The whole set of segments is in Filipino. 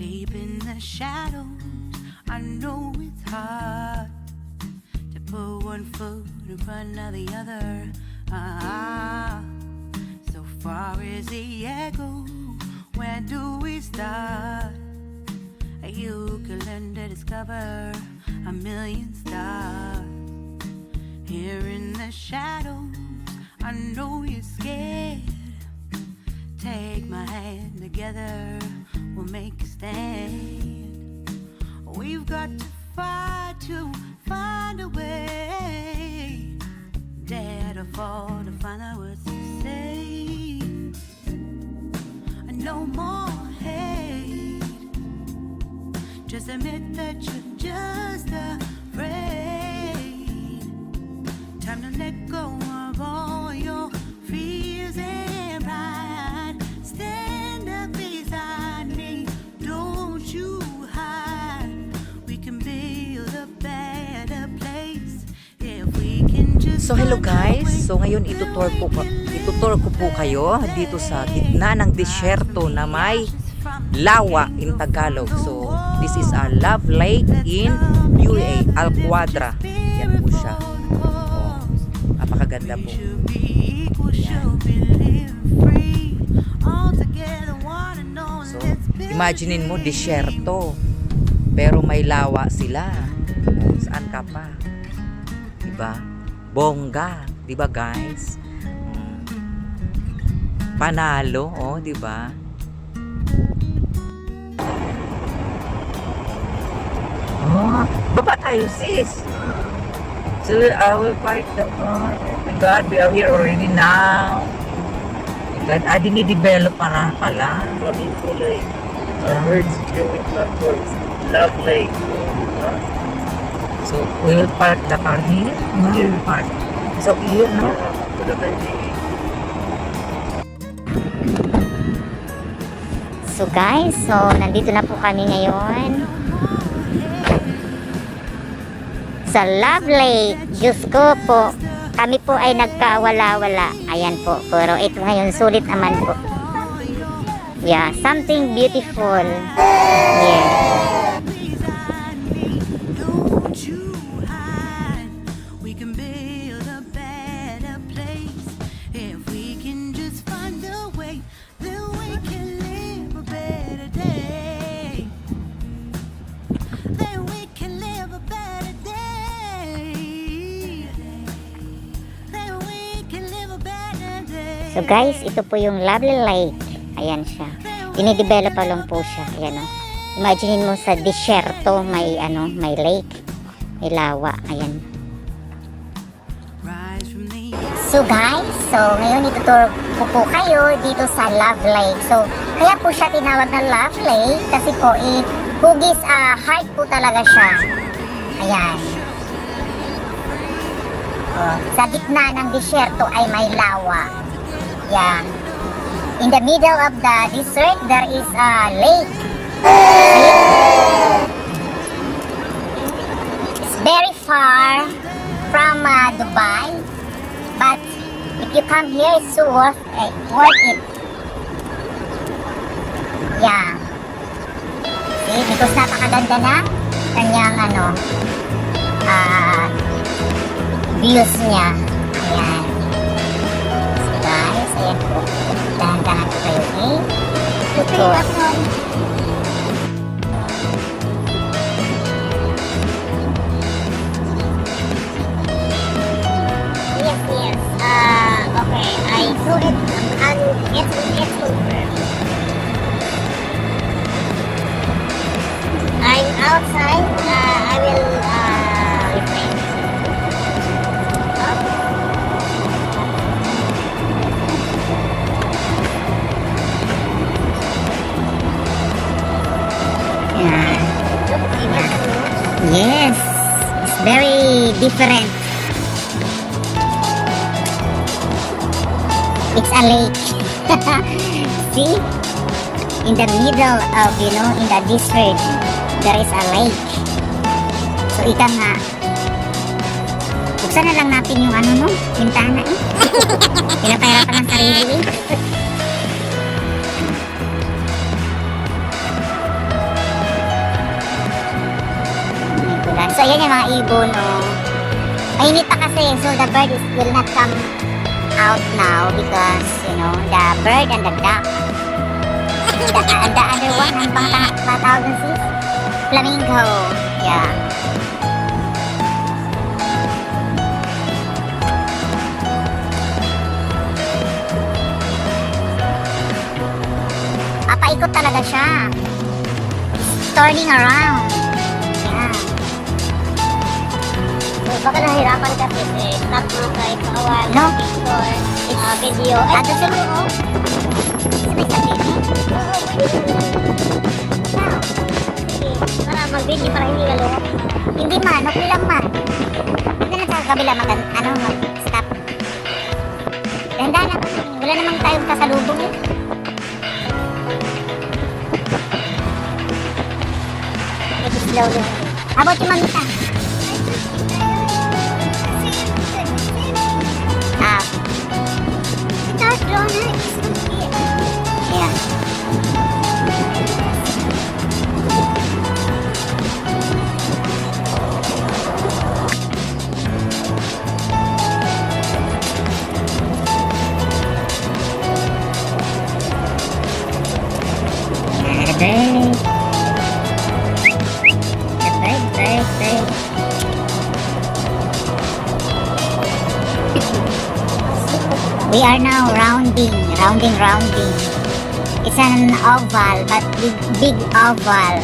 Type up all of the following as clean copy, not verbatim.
Deep in the shadows, I know it's hard to put one foot in front of the other. So far as the echo, where do we start? You can learn to discover a million stars. Here in the shadows, I know you're scared. Take my hand together, we'll make a stand. We've got to fight to find a way. Dare to fall to find out what to say. No more hate. Just admit that you're just afraid. Time to let go of all your fears and pride. Stand up beside me, don't you hide. We can build a better place if we can just. So hello guys, so ngayon itutour ko po kayo dito sa gitna ng disyerto na may lawa in Tagalog. So this is a love lake in UAE, Qudra. Yan po siya. Oh, napakaganda po. Yan. So imaginein mo disyerto pero may lawa sila. Oh, saan ka pa? Diba? Bongga, 'di ba guys? Panalo, oh, 'di ba? Oh, baba tayo, sis. So, I will park the car. Oh my God, we are here already now. Oh my God, dinidevelop para pala. Tuloy. Birds doing love lake. So, we will park the car here. We will park. So, yun, no? So guys, so nandito na po kami ngayon sa Love Lake. Diyos ko po, kami po ay nagkawala-wala. Ayan po, pero ito ngayon sulit naman po. Yeah, something beautiful. Yeah. So guys, ito po yung lovely lake. Ayan siya. Dinidevelop pa lang po siya. Ayan o. Imagine mo sa disyerto may may lake. May lawa. Ayan. So guys, so ngayon ituturo ko po kayo dito sa Love Lake. So kaya po siya tinawag na Love Lake kasi po hugis heart po talaga siya. Ayan. Sa gitna ng disyerto ay may lawa. Yeah. In the middle of the desert, there is a lake. It's very far from Dubai, but if you come here, it's so worth it. Yeah. See, because napakaganda na kanyang views niya. Ayan. Guys, ayan po. Dahan-dahan po kayo ito. Yes. Okay, I saw it. It's confirmed. I'm outside. I will refrain. Yes, it's very different. It's a lake. See? In the middle of, in the desert, there is a lake. So, ika nga. Buksan na lang natin yung pintana eh. Pinapahirapan ng sarili eh. Ayan yung mga ibon, oh. Mainit pa kasi, so the bird will not come out now because, you know, the bird and the duck. And the other one, ang bang tatawag nun sis? Flamingo. Yeah. Paikot talaga siya. It's turning around. Yeah. So, baka nahirapan ka kasi stop mo kahit kaawal. No. Picture, video. Ato siya mo. Sabay sabihin. Para mag-video para hindi ka luwa. Hindi man, okay lang man. Hindi na sa kabila mag-stop. Dahan-dahan lang. Wala namang tayong kasalubong eh. Slowly. Abot yung mamita. Ah. Start drone na. Yeah. We are now rounding. It's an oval, but big oval.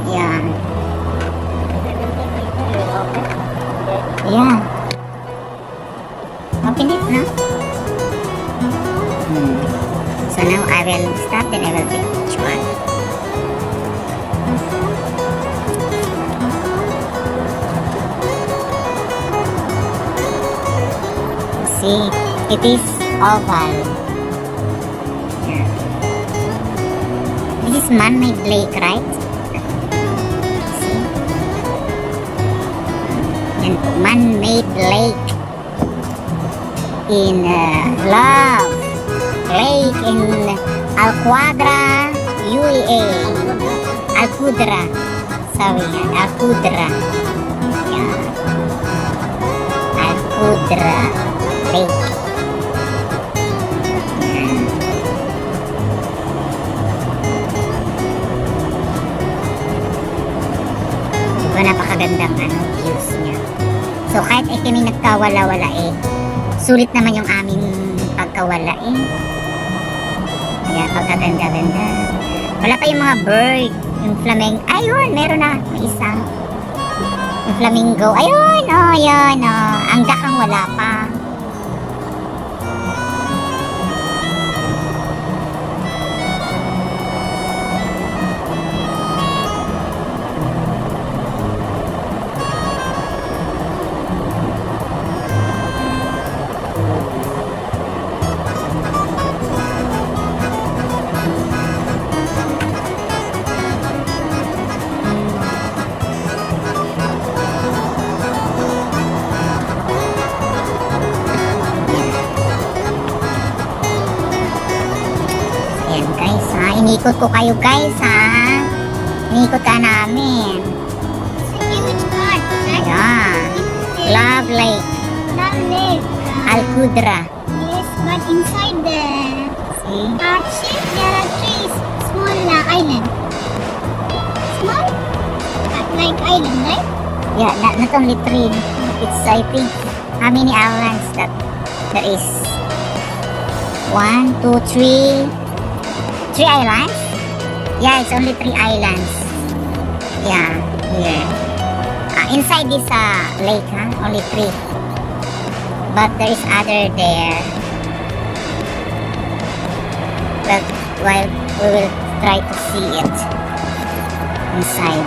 Yeah. Yeah. Open it now. So now I will start and I will pick each one. See, it is oval. Yeah. This is man-made lake, right? See? And man-made lake in Love Lake in Qudra, UAE. Qudra. Sorry, Qudra. Yeah. Qudra Lake. Diba napakagandang views niya. So kahit kami nagkawala-wala sulit naman yung aming pagkawala Kaya pagkaganda-ganda. Wala pa yung mga bird, yung flamingo. Ayun, meron na, may isa. Yung flamingo. Ayun, yun, ang dakang wala pa. Inikot ko kayo guys Inikot ka namin. Which part? Ayan. Love Lake. Love Lake. Qudra. Yes, but inside the See? heart shape, there are three small island. Small? Like island, right? Yeah, not only three. It's I think how many islands that there is? 1, 2, 3. 3 islands? Yeah, it's only 3 islands. Yeah, here. Inside this lake, only 3. But there is other there. But while we will try to see it inside.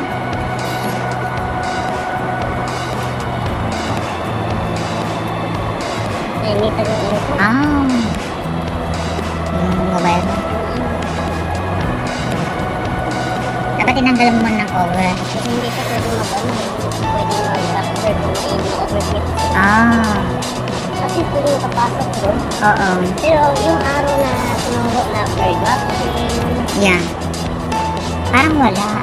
Yung mobile mo. Dapat tinanggal mo muna ng cover. Kasi hindi ka pwede pwede mag-capture kung overheat. Kasi pwede makapasok doon. Oo. Pero yung araw na tinuro na bird watching, Yeah. Parang wala.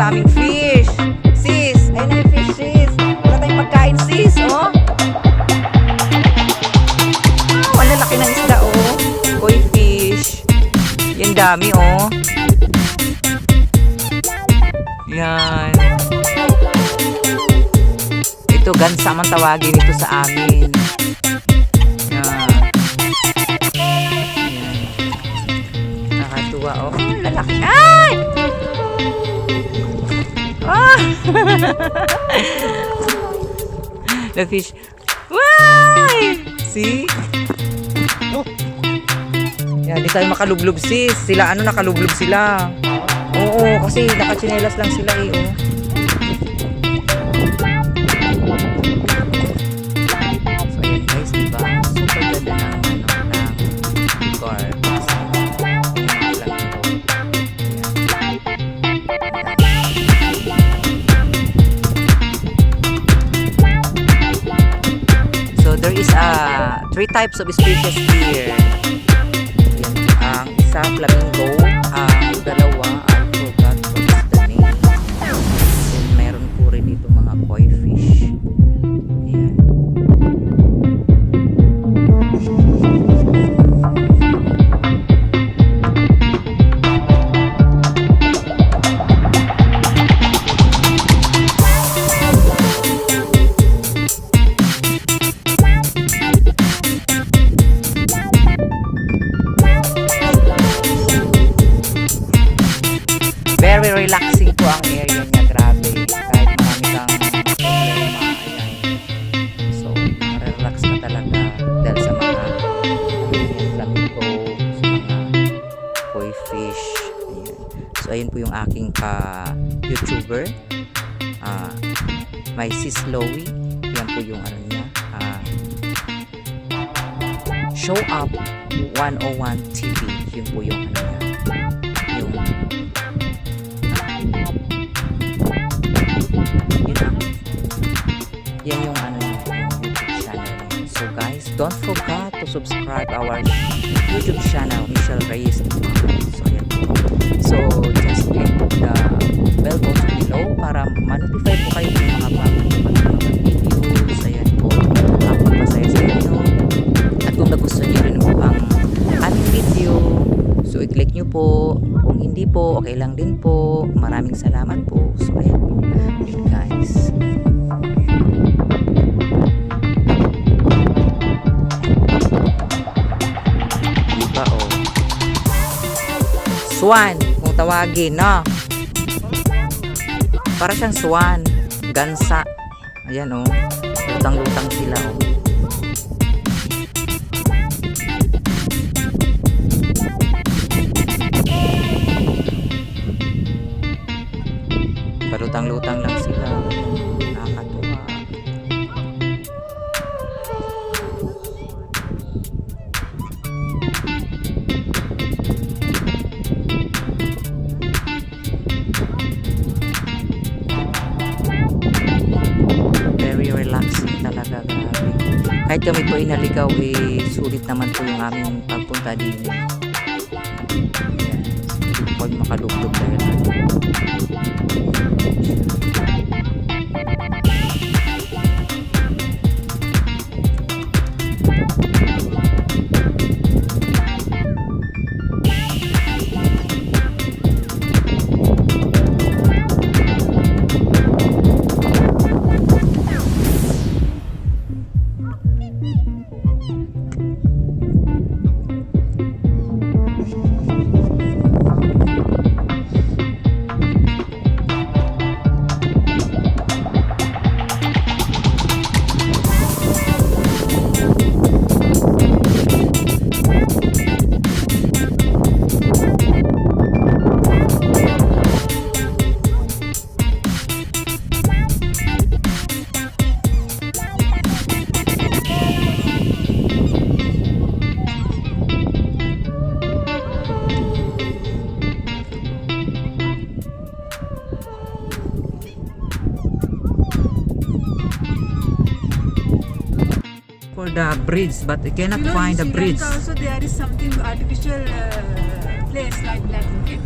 daming fish. Sis, ayun na yung fish, sis. Wala tayong pagkain, sis, oh. Wala laki ng isda, oh. Koi fish. Yan dami, oh. Yan. Ito, gansa man tawagin ito sa amin. Yan. Yan. Nakatuwa, oh. Lalaki. Ay! Ah! The fish. Why? See? Yan, di tayo makalublob, sis. Sila, ano, nakalublob sila. Oo, kasi nakachinelas lang sila, eh, oh. So, ayan, guys, diba? Super ganda ng, ng car. So, there is 3 types of species here. Yan, ang isa, flamingo. Ang dalawa, I forgot what is the name. Then, meron po rin dito mga koi fish. Ayan. Very relaxing po ang area niya, grabe. Kahit marami kang problema, ayan. So, relax ka talaga dahil sa mga flamingo, sa mga koi fish. Ayan. So, ayun po yung aking ka-YouTuber. My sis Lowy. Yan po yung ano niya. Show Up 101 TV. Yun po yung ano niya. Yung yan yung ano yung YouTube channel. So guys, don't forget to subscribe our YouTube channel, Michelle Reyes. So yan po. So just click the bell button below para ma-notify po kayo ng mga bagong videos. Ayan po. Ang magpasaya sa inyo. At kung nagustuhan nyo rin po ang aming video, so i-click nyo po. Kung hindi po, okay lang din po. Maraming salamat po. So ayan po. Yun guys. Swan, kung tawagin, no? Para siyang swan. Gansa. Ayan, oh. Lutang-lutang sila, oh. Palutang-lutang lang sila. Nakakatuwa. Talaga, grabe. Kahit kami po ay naligaw, eh, sulit naman po yung aming pagpunta din. Ayan. Hindi po makalublog dahil for the bridge, but I cannot find the bridge. Also, there is something artificial place like that. Okay,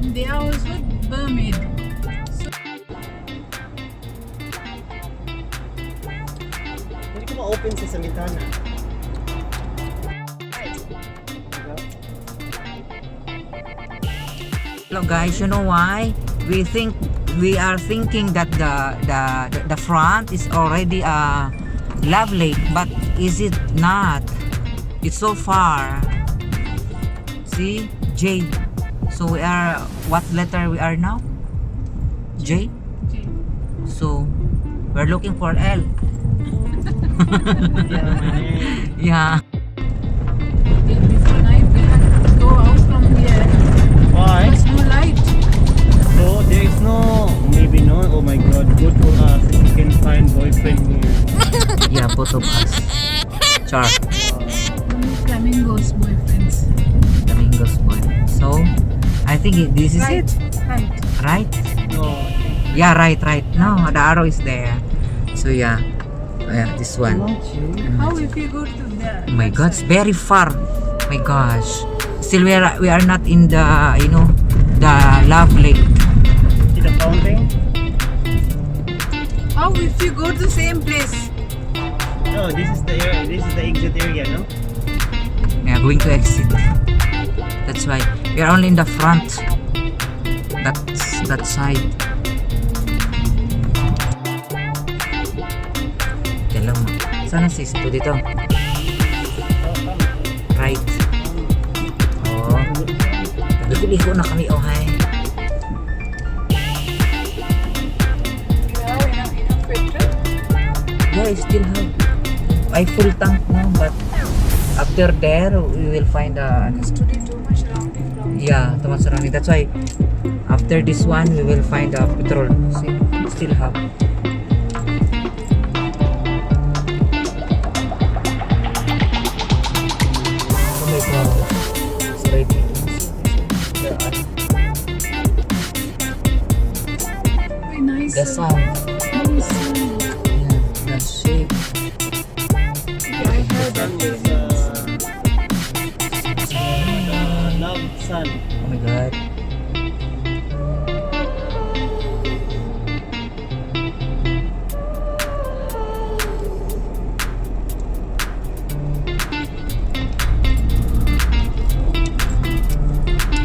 they are also mermaid. open sa bintana. Hello guys, you know why? We are thinking that the front is already a love lake, but is it not? It's so far. See, J. So we are, what letter we are now? J. So we're looking for L. Yeah. Before night we have to go out from here. Why? There's no light. So there is no, maybe no. Oh my God, good for us. We can find boyfriend here. Yeah, both of us. Char. Only flamingos boyfriends. Flamingos boy. So I think this is Right, it. right. Right? No. Yeah, right. No, the arrow is there. So yeah. Yeah, this one. How if you go to the Oh my God, it's very far. My gosh. Still we are not in the, you know, the love lake. See the fountain? How if you go to the same place? No, this is the area. This is the exit area, no? We are going to exit. That's why we are only in the front. That's that side. Alam mo. Sana sis to dito. Right. Oh. Nagkuligo na kami, oh hi. Yeah, enough petrol. Yeah, I still have. I full tank now, but after there we will find a. Because today too much rounding from. Yeah, too much surrounding. That's why after this one we will find a petrol. See, still have. Oh my God! Straight. Very nice. The sun. Nice sun. Yeah, the shape. I heard Sun that. is the love sun. Oh my God.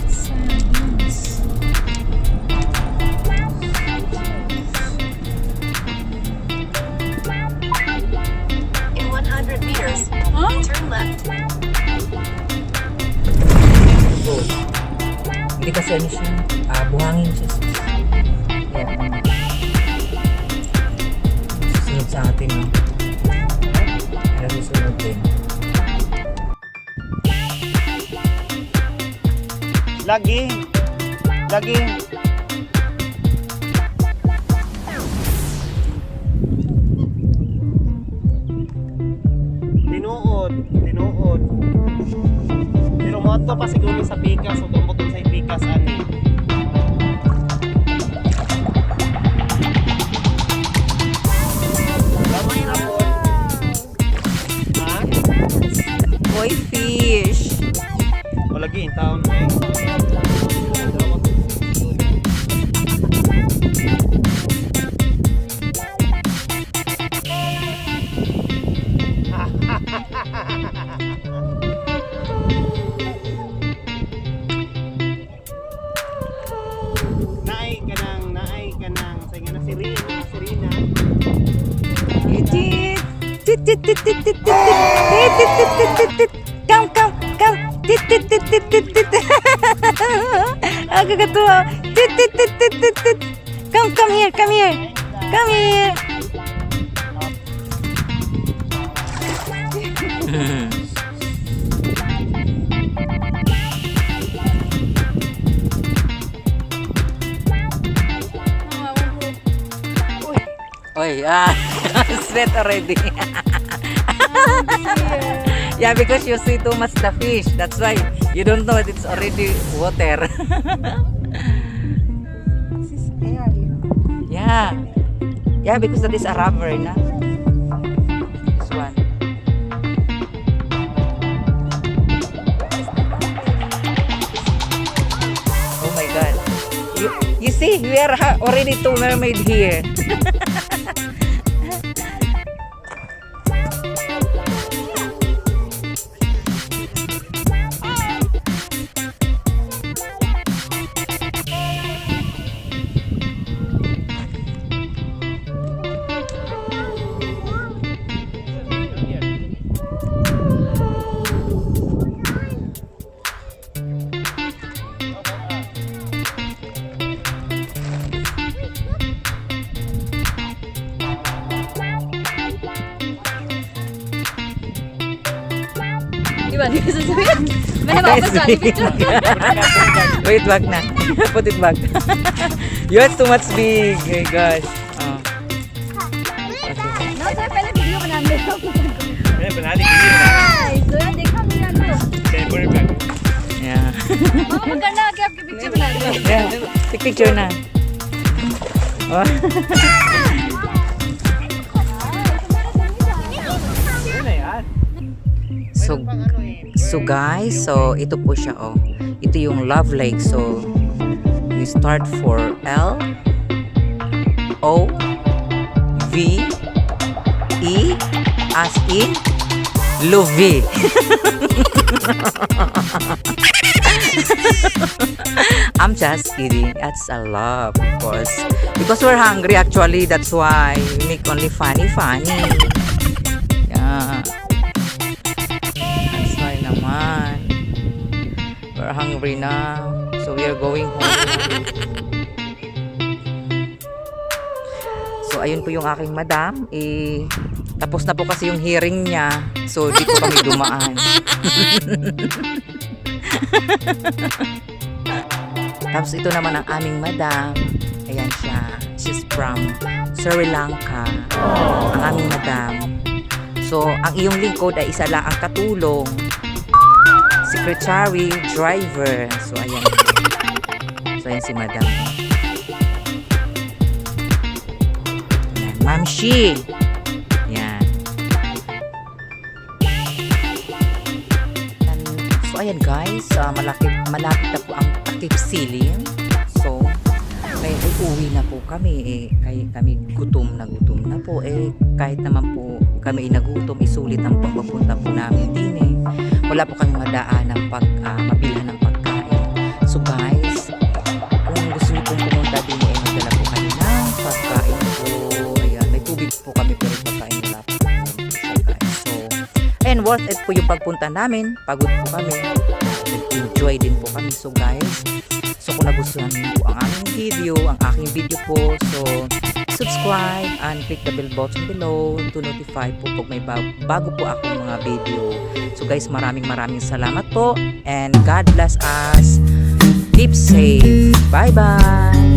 Sardines. In 100 meters, Huh? turn left. So, hindi kasi ano siya, buhangin siya. Yeah. Susunod sa atin, no? Kaya susunod din. Lagi. Lagi. Tinuod. Tinuod. Pero moto pa siguro sa pikas o gambot sa pikas ani. Gamay ra po. Ha? Boy fish! O lagi in town ay. Naay ka nang sa nga na Serena. Come, come, come! Ang kagatuwa! Come here, come here! Come here! Oy, sweat already. Yeah, because you see too much the fish. That's why you don't know it's already water. This is air, you know. Yeah. Yeah, because that is a rubber, na? This one. Oh my God. You see, we are already two mermaid here. man. Kasi sabihin, may nababas na ni picture. Wait, wag na. Put it back. You're too much big. Oh my gosh. Oh. Okay. No, sir, pala video ka namin. Eh, panali gini na. Ay, so yan, di kami yan to. Siyempre ba? Yeah. Mga maganda, kaya picture mo natin. Yeah. Take picture na. Oh. Yun na yan. So guys, so ito po siya oh. Ito yung Love Lake. So we start for L O V E as in Lovi. I'm just kidding. That's a love, of course. Because we're hungry actually, that's why we make only funny. Yeah. That's why naman. We're hungry na. So we are going home. So ayun po yung aking madam. Tapos na po kasi yung hearing niya. So dito kami dumaan. Tapos ito naman ang aming madam. Ayan siya. She's from Sri Lanka. Ang aming madam. So ang iyong lingkod ay isa lang ang katulong. Secretary, driver. So ayan. So ayan si madam. Ayan. Ma'am Shi. Ayan. So ayan guys, malapit na po ang active ceiling. So may uuwi na po kami kami gutom na po kahit naman po kami nagutom, isulit ang pagpupunta po namin din wala po kami madaan ng mabilhan ng pagkain. So guys, kung gusto niyo pong pumunta din magdala po kayo ng pagkain po. Ayan, may tubig po kami pero pagkain wala po. So and worth it po yung pagpunta namin. Pagod po kami. Enjoy din po kami. So guys, so kung nagustuhan niyo po ang aming video, ang aking video po, so subscribe and click the bell button below to notify po pag may bago po akong mga video. So guys, maraming salamat po and God bless us. Keep safe. Bye bye.